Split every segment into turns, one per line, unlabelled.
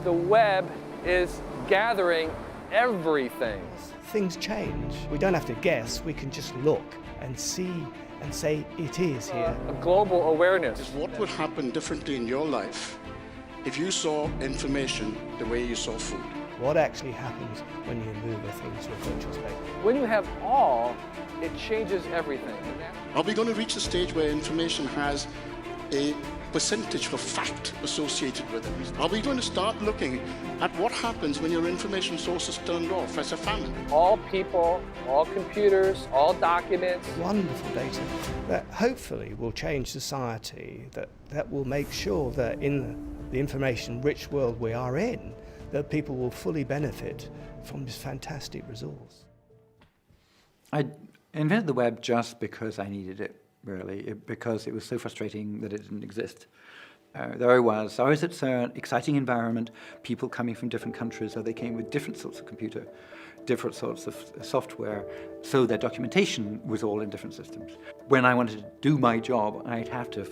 the web is gathering everything.
Things change. We don't have to guess, we can just look and see and say it is here.
A global awareness.
What would happen differently in your life if you saw information the way you saw food?
What actually happens when you move a thing to a virtual space?
When you have all, it changes everything.
Are we going to reach a stage where information has a percentage of fact associated with it? Are we going to start looking at what happens when your information source is turned off as a family?
All people, all computers, all documents.
Wonderful data that hopefully will change society, that will make sure that in the information-rich world we are in, that people will fully benefit from this fantastic resource.
I invented the web just because I needed it, really, because it was so frustrating that it didn't exist. There I was at CERN, exciting environment, people coming from different countries, so they came with different sorts of computer, different sorts of software, so their documentation was all in different systems. When I wanted to do my job, I'd have to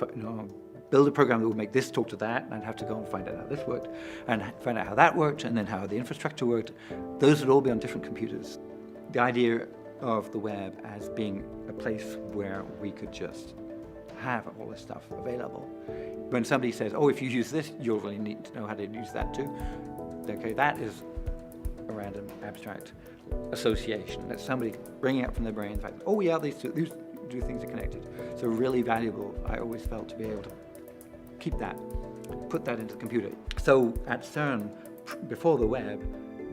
build a program that would make this talk to that, and I'd have to go and find out how this worked, and find out how that worked, and then how the infrastructure worked. Those would all be on different computers. The idea of the web as being a place where we could just have all this stuff available. When somebody says, oh, if you use this, you'll really need to know how to use that too. Okay, that is a random abstract association. That's somebody bringing up from their brain the fact that, oh yeah, these two things are connected. So really valuable, I always felt, to be able to keep that, put that into the computer. So at CERN, before the web,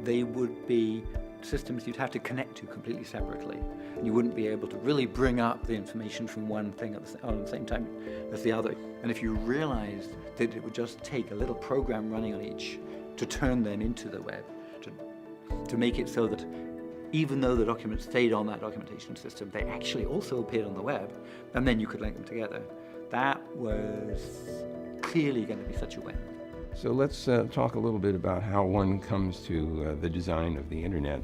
they would be systems you'd have to connect to completely separately. And you wouldn't be able to really bring up the information from one thing at the same time as the other. And if you realized that it would just take a little program running on each to turn them into the web, to make it so that even though the documents stayed on that documentation system, they actually also appeared on the web, and then you could link them together. That was clearly going to be such a win.
So let's talk a little bit about how one comes to the design of the internet.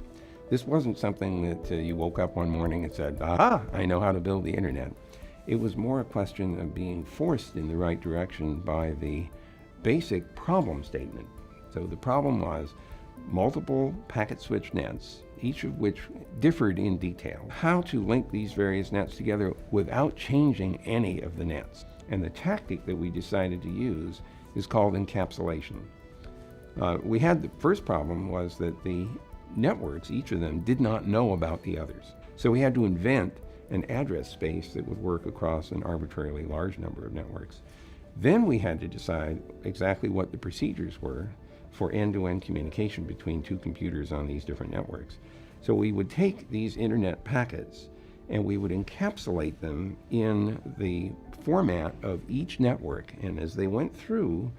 This wasn't something that you woke up one morning and said, aha, I know how to build the internet. It was more a question of being forced in the right direction by the basic problem statement. So the problem was multiple packet switch nets, each of which differed in detail. How to link these various nets together without changing any of the nets. And the tactic that we decided to use is called encapsulation. We had the first problem was that the networks, each of them, did not know about the others. So we had to invent an address space that would work across an arbitrarily large number of networks. Then we had to decide exactly what the procedures were for end-to-end communication between two computers on these different networks. So we would take these internet packets and we would encapsulate them in the format of each network. And as they went through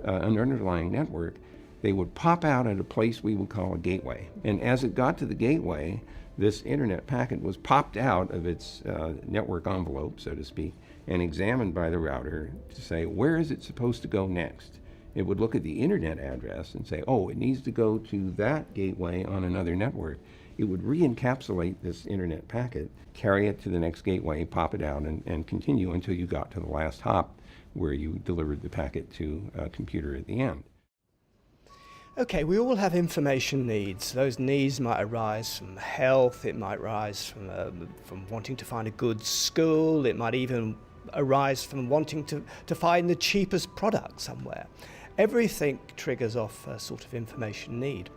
an underlying network, they would pop out at a place we would call a gateway. And as it got to the gateway, this internet packet was popped out of its network envelope, so to speak, and examined by the router to say, where is it supposed to go next? It would look at the internet address and say, oh, it needs to go to that gateway on another network. It would re-encapsulate this internet packet, carry it to the next gateway, pop it out, and continue until you got to the last hop where you delivered the packet to a computer at the end.
Okay, we all have information needs. Those needs might arise from health, it might arise from wanting to find a good school, it might even arise from wanting to find the cheapest product somewhere. Everything triggers off a sort of information need.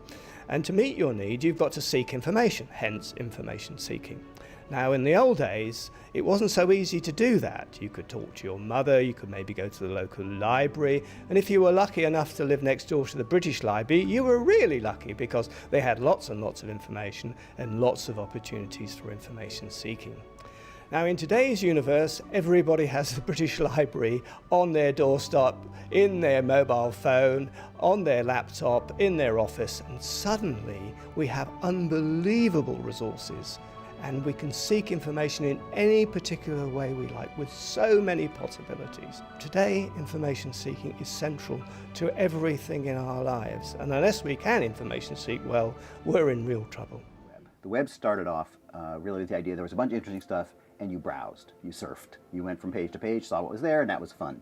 And to meet your need, you've got to seek information, hence information seeking. Now, in the old days, it wasn't so easy to do that. You could talk to your mother, you could maybe go to the local library, and if you were lucky enough to live next door to the British Library, you were really lucky because they had lots and lots of information and lots of opportunities for information seeking. Now, in today's universe, everybody has the British Library on their doorstep, in their mobile phone, on their laptop, in their office, and suddenly we have unbelievable resources, and we can seek information in any particular way we like, with so many possibilities. Today, information seeking is central to everything in our lives, and unless we can information seek well, we're in real trouble.
The web started off really with the idea there was a bunch of interesting stuff, and you browsed, you surfed. You went from page to page, saw what was there, and that was fun.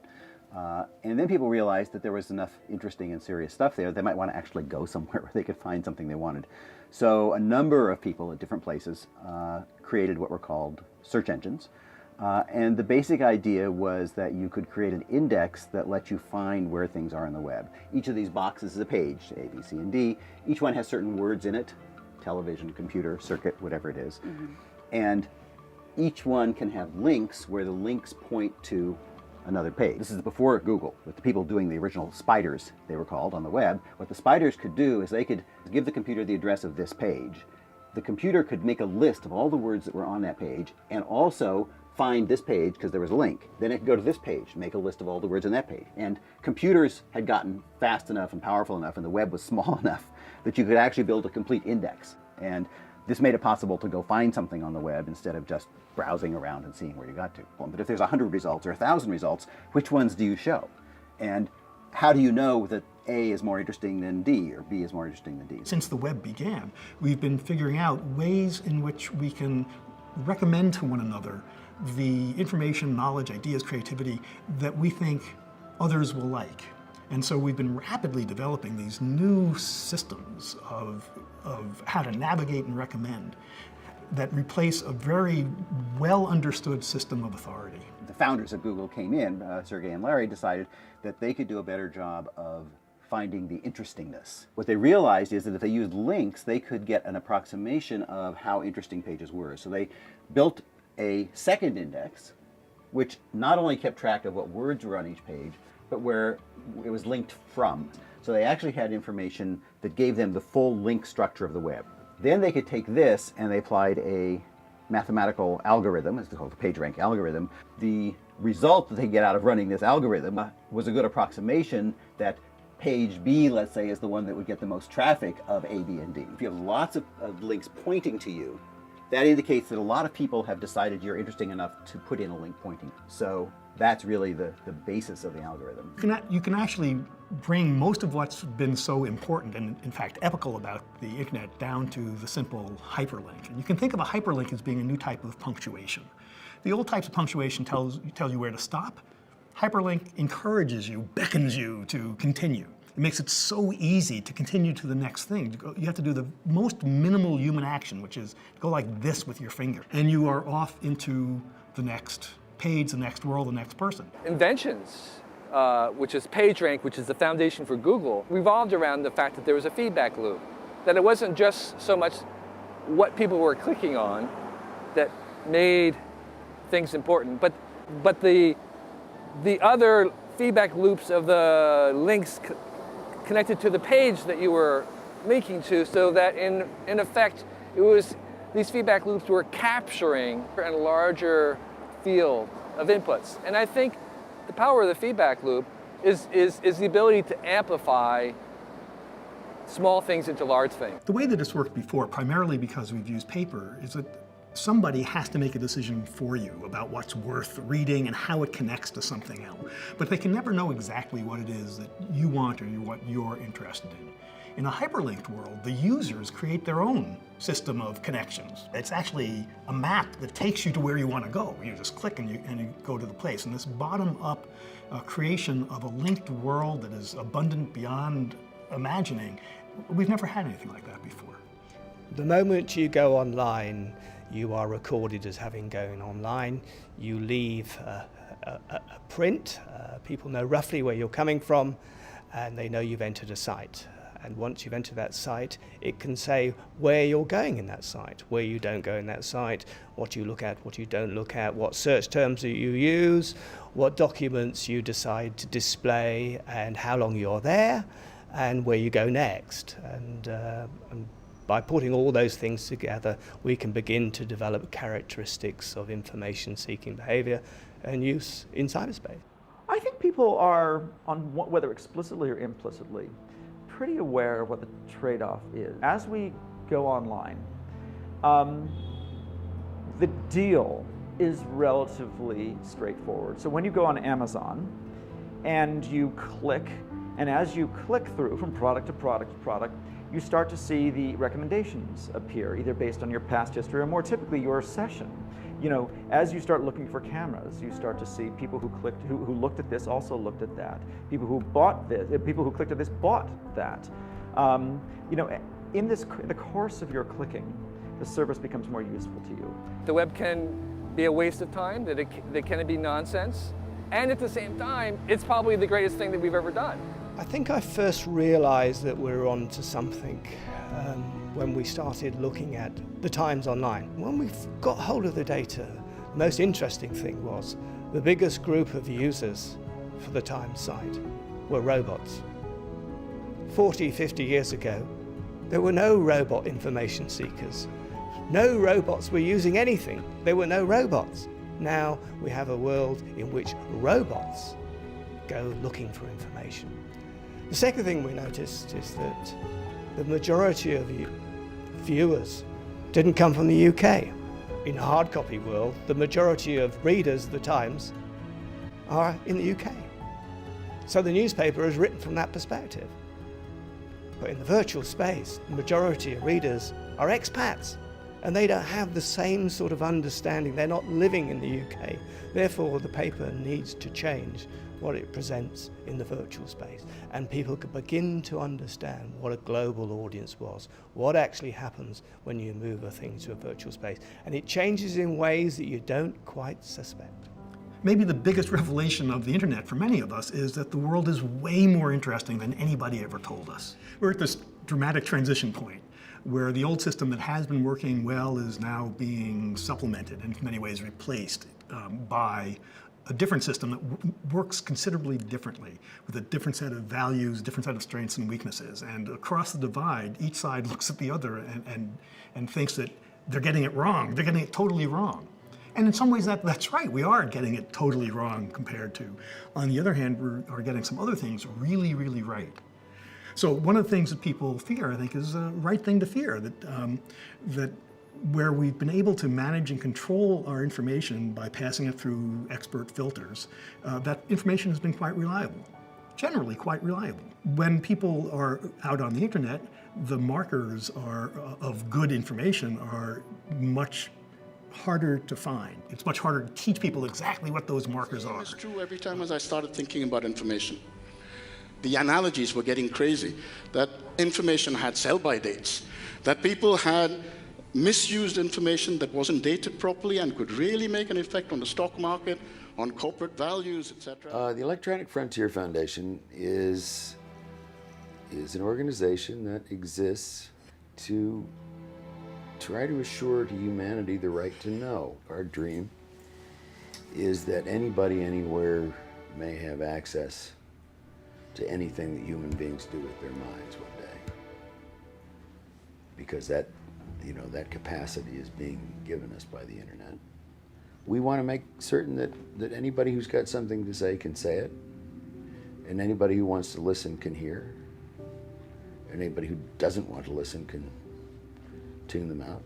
And then people realized that there was enough interesting and serious stuff there, they might want to actually go somewhere where they could find something they wanted. So a number of people at different places created what were called search engines. And the basic idea was that you could create an index that lets you find where things are on the web. Each of these boxes is a page, A, B, C, and D. Each one has certain words in it, television, computer, circuit, whatever it is. And each one can have links where the links point to another page. This is before Google, with the people doing the original spiders, they were called, on the web. What the spiders could do is they could give the computer the address of this page. The computer could make a list of all the words that were on that page and also find this page because there was a link. Then it could go to this page, make a list of all the words on that page. And computers had gotten fast enough and powerful enough, and the web was small enough that you could actually build a complete index. And this made it possible to go find something on the web instead of just browsing around and seeing where you got to. But if there's 100 results or 1,000 results, which ones do you show? And how do you know that A is more interesting than D or B is more interesting than D?
Since the web began, we've been figuring out ways in which we can recommend to one another the information, knowledge, ideas, creativity that we think others will like. And so we've been rapidly developing these new systems of how to navigate and recommend that replace a very well understood system of authority.
The founders of Google came in, Sergey and Larry decided that they could do a better job of finding the interestingness. What they realized is that if they used links, they could get an approximation of how interesting pages were. So they built a second index, which not only kept track of what words were on each page, but where it was linked from. So they actually had information that gave them the full link structure of the web. Then they could take this and they applied a mathematical algorithm, it's called the PageRank algorithm. The result that they get out of running this algorithm was a good approximation that page B, let's say, is the one that would get the most traffic of A, B, and D. If you have lots of links pointing to you, that indicates that a lot of people have decided you're interesting enough to put in a link pointing. So that's really the basis of the algorithm.
You can actually bring most of what's been so important and, in fact, epical about the internet down to the simple hyperlink. And you can think of a hyperlink as being a new type of punctuation. The old types of punctuation tells you where to stop. Hyperlink encourages you, beckons you to continue. It makes it so easy to continue to the next thing. You have to do the most minimal human action, which is go like this with your finger. And you are off into the next page, the next world, the next person.
Inventions, which is PageRank, which is the foundation for Google, revolved around the fact that there was a feedback loop. That it wasn't just so much what people were clicking on that made things important, but the other feedback loops of the links connected to the page that you were linking to, so that in effect it was these feedback loops were capturing a larger field of inputs. And I think the power of the feedback loop is the ability to amplify small things into large things.
The way that it's worked before, primarily because we've used paper, is that somebody has to make a decision for you about what's worth reading and how it connects to something else. But they can never know exactly what it is that you want or what you're interested in. In a hyperlinked world, the users create their own system of connections. It's actually a map that takes you to where you want to go. You just click and you go to the place. And this bottom-up creation of a linked world that is abundant beyond imagining, we've never had anything like that before.
The moment you go online, you are recorded as having gone online. You leave a print. People know roughly where you're coming from, and they know you've entered a site. And once you've entered that site, it can say where you're going in that site, where you don't go in that site, what you look at, what you don't look at, what search terms that you use, what documents you decide to display, and how long you're there, and where you go next. And by putting all those things together, we can begin to develop characteristics of information-seeking behavior and use in cyberspace.
I think people are, whether explicitly or implicitly, pretty aware of what the trade-off is. As we go online, the deal is relatively straightforward. So when you go on Amazon and you click, and as you click through from product to product to product, you start to see the recommendations appear, either based on your past history or more typically your session. You know, as you start looking for cameras, you start to see people who clicked, who looked at this also looked at that. People who bought this, people who clicked at this bought that. You know, in the course of your clicking, the service becomes more useful to you.
The web can be a waste of time, that it can be nonsense, and at the same time, it's probably the greatest thing that we've ever done.
I think I first realized that we were on to something when we started looking at the Times online. When we got hold of the data, the most interesting thing was the biggest group of users for the Times site were robots. 40, 50 years ago, there were no robot information seekers. No robots were using anything. There were no robots. Now we have a world in which robots go looking for information. The second thing we noticed is that the majority of viewers didn't come from the UK. In the hard copy world, the majority of readers of the Times are in the UK. So the newspaper is written from that perspective. But in the virtual space, the majority of readers are expats, and they don't have the same sort of understanding. They're not living in the UK. Therefore, the paper needs to change what it presents in the virtual space, and people could begin to understand what a global audience was, what actually happens when you move a thing to a virtual space. And it changes in ways that you don't quite suspect.
Maybe the biggest revelation of the internet for many of us is that the world is way more interesting than anybody ever told us. We're at this dramatic transition point where the old system that has been working well is now being supplemented and in many ways replaced by a different system that works considerably differently, with a different set of values, different set of strengths and weaknesses. And across the divide, each side looks at the other and thinks that they're getting it wrong. They're getting it totally wrong. And in some ways that's right. We are getting it totally wrong compared to. On the other hand, we are getting some other things really, really right. So one of the things that people fear, I think, is a right thing to fear, that where we've been able to manage and control our information by passing it through expert filters, that information has been quite reliable, generally quite reliable. When people are out on the internet, the markers of good information are much harder to find. It's much harder to teach people exactly what those markers are.
It's true every time as I started thinking about information. The analogies were getting crazy, that information had sell-by dates, that people had misused information that wasn't dated properly and could really make an effect on the stock market, on corporate values, etc.
The Electronic Frontier Foundation is an organization that exists to try to assure to humanity the right to know. Our dream is that anybody anywhere may have access to anything that human beings do with their minds one day, because that capacity is being given us by the internet. We want to make certain that anybody who's got something to say can say it, and anybody who wants to listen can hear, and anybody who doesn't want to listen can tune them out.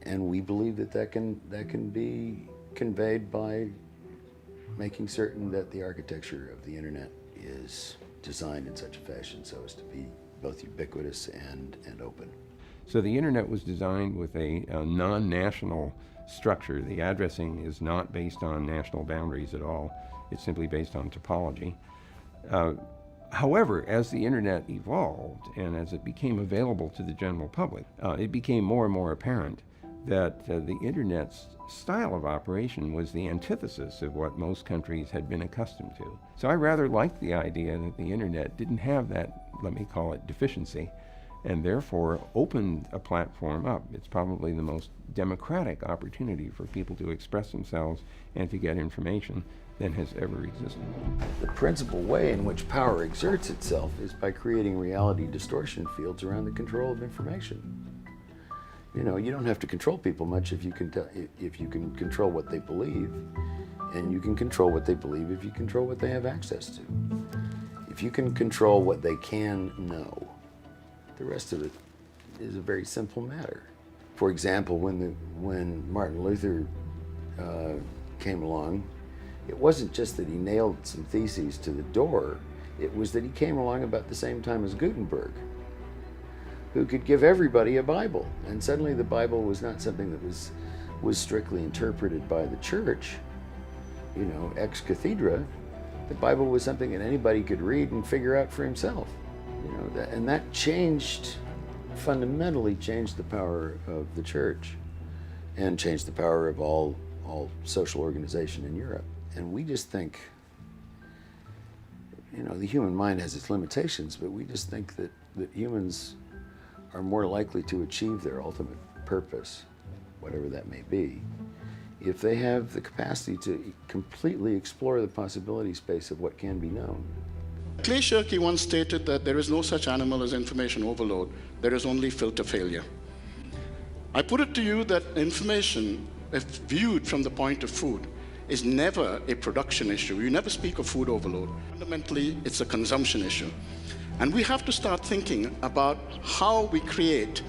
And we believe that can be conveyed by making certain that the architecture of the internet is designed in such a fashion so as to be both ubiquitous and open.
So the internet was designed with a non-national structure. The addressing is not based on national boundaries at all. It's simply based on topology. However, as the internet evolved and as it became available to the general public, it became more and more apparent that the internet's style of operation was the antithesis of what most countries had been accustomed to. So I rather liked the idea that the internet didn't have that, let me call it, deficiency, and therefore opened a platform up. It's probably the most democratic opportunity for people to express themselves and to get information than has ever existed.
The principal way in which power exerts itself is by creating reality distortion fields around the control of information. You know, you don't have to control people much if you can control what they believe, and you can control what they believe if you control what they have access to. If you can control what they can know, the rest of it is a very simple matter. For example, when Martin Luther came along, it wasn't just that he nailed some theses to the door, it was that he came along about the same time as Gutenberg, who could give everybody a Bible. And suddenly the Bible was not something that was was strictly interpreted by the church, you know, ex cathedra, the Bible was something that anybody could read and figure out for himself. You know, and that fundamentally changed the power of the church and changed the power of all social organization in Europe. And we just think, you know, the human mind has its limitations, but we just think that humans are more likely to achieve their ultimate purpose, whatever that may be, if they have the capacity to completely explore the possibility space of what can be known.
Clay Shirky once stated that there is no such animal as information overload, there is only filter failure. I put it to you that information, if viewed from the point of food, is never a production issue. You never speak of food overload. Fundamentally, it's a consumption issue. And we have to start thinking about how we create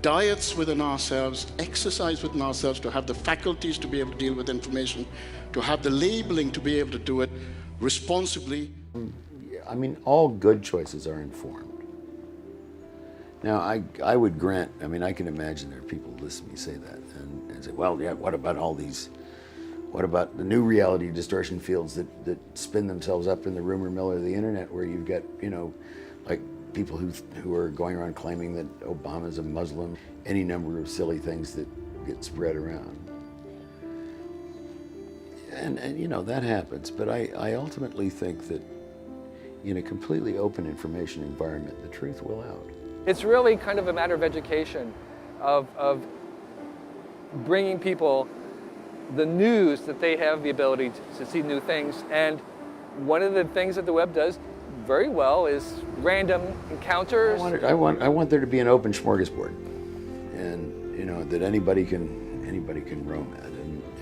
diets within ourselves, exercise within ourselves, to have the faculties to be able to deal with information, to have the labeling to be able to do it responsibly.
I mean, all good choices are informed. Now, I would grant, I mean, I can imagine there are people who listen to me say that and say, well, yeah, what about all these, what about the new reality distortion fields that spin themselves up in the rumor mill of the internet, where you've got, you know, like people who are going around claiming that Obama's a Muslim, any number of silly things that get spread around. And you know, that happens, but I ultimately think that in a completely open information environment, the truth will out.
It's really kind of a matter of education, of bringing people the news that they have the ability to see new things. And one of the things that the web does very well is random encounters.
I want there to be an open smorgasbord, and you know, that anybody can roam at,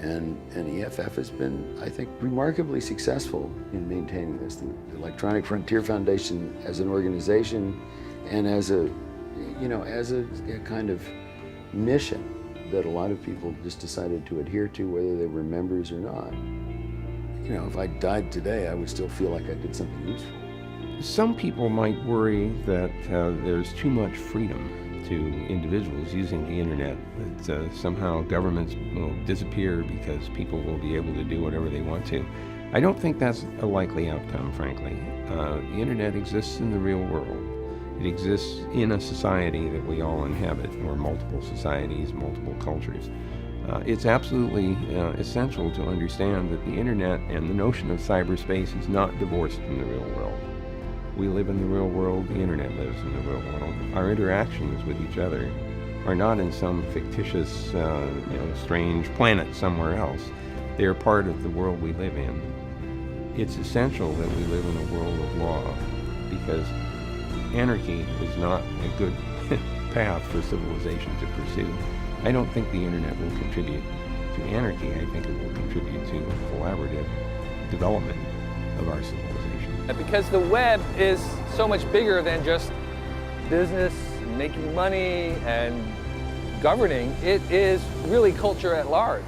and EFF has been, I think, remarkably successful in maintaining this. The Electronic Frontier Foundation as an organization and as a, you know, as a kind of mission that a lot of people just decided to adhere to, whether they were members or not. You know, if I died today, I would still feel like I did something useful.
Some people might worry that there's too much freedom to individuals using the internet, that somehow governments will disappear because people will be able to do whatever they want to. I don't think that's a likely outcome, frankly. The internet exists in the real world. It exists in a society that we all inhabit, or multiple societies, multiple cultures. It's absolutely essential to understand that the internet and the notion of cyberspace is not divorced from the real world. We live in the real world, the internet lives in the real world. Our interactions with each other are not in some fictitious, strange planet somewhere else. They are part of the world we live in. It's essential that we live in a world of law, because anarchy is not a good path for civilization to pursue. I don't think the internet will contribute to anarchy. I think it will contribute to collaborative development of our civilization.
Because the web is so much bigger than just business, making money, and governing. It is really culture at large.